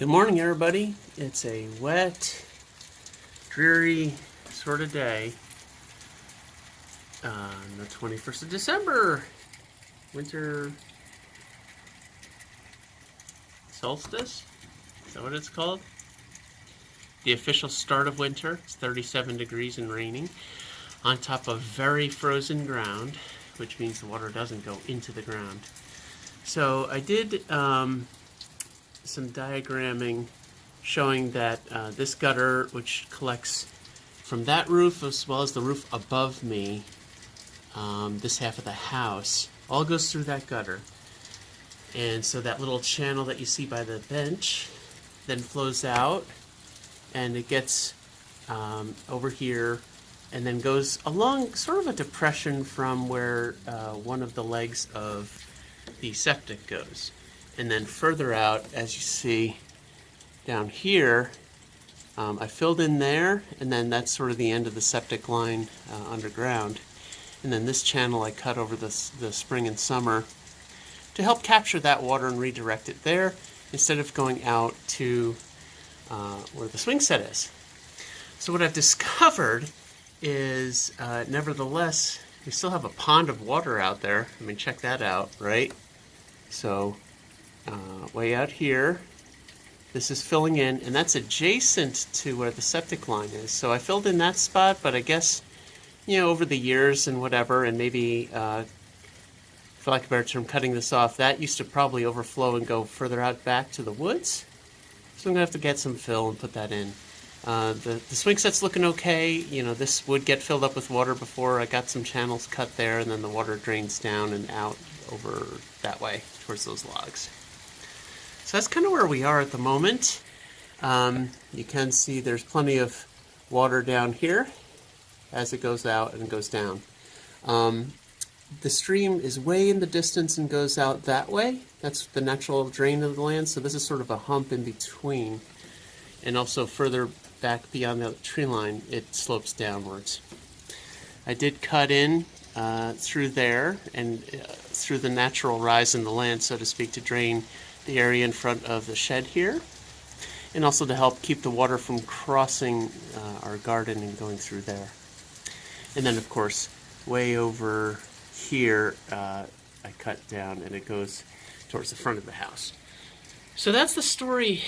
Good morning, everybody. It's a wet, dreary sort of day on the 21st of December. Winter Solstice? Is that what it's called? The official start of winter. It's 37 degrees and raining on top of very frozen ground, which means the water doesn't go into the ground. So I did some diagramming showing that this gutter, which collects from that roof as well as the roof above me, this half of the house, all goes through that gutter. And so that little channel that you see by the bench then flows out, and it gets over here and then goes along sort of a depression from where one of the legs of the septic goes. And then further out, as you see down here, I filled in there, and then that's sort of the end of the septic line underground. And then this channel I cut over the spring and summer to help capture that water and redirect it there instead of going out to where the swing set is. So what I've discovered is, nevertheless, we still have a pond of water out there. I mean, check that out, right? So way out here, this is filling in, and that's adjacent to where the septic line is. So I filled in that spot, but I guess, you know, over the years and whatever, and maybe, for lack of a better term, cutting this off, that used to probably overflow and go further out back to the woods. So I'm going to have to get some fill and put that in. The swing set's looking okay. You know, this would get filled up with water before. I got some channels cut there, and then the water drains down and out over that way towards those logs. So that's kind of where we are at the moment. You can see there's plenty of water down here as it goes out and goes down. The stream is way in the distance and goes out that way. That's the natural drain of the land, so this is sort of a hump in between. And also further back beyond the tree line, it slopes downwards. I did cut in through there and through the natural rise in the land, so to speak, to drain the area in front of the shed here, and also to help keep the water from crossing our garden and going through there. And then, of course, way over here, I cut down, and it goes towards the front of the house. So that's the story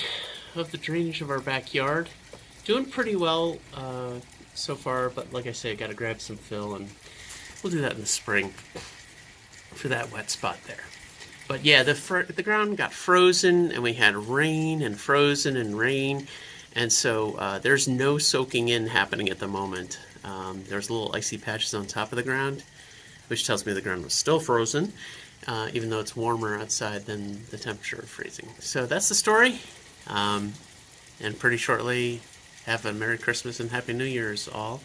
of the drainage of our backyard. Doing pretty well so far, but like I say, I got to grab some fill, and we'll do that in the spring for that wet spot there. But yeah, the ground got frozen, and we had rain and frozen and rain, and so there's no soaking in happening at the moment. There's little icy patches on top of the ground, which tells me the ground was still frozen, even though it's warmer outside than the temperature of freezing. So that's the story, and pretty shortly, have a Merry Christmas and Happy New Year's all.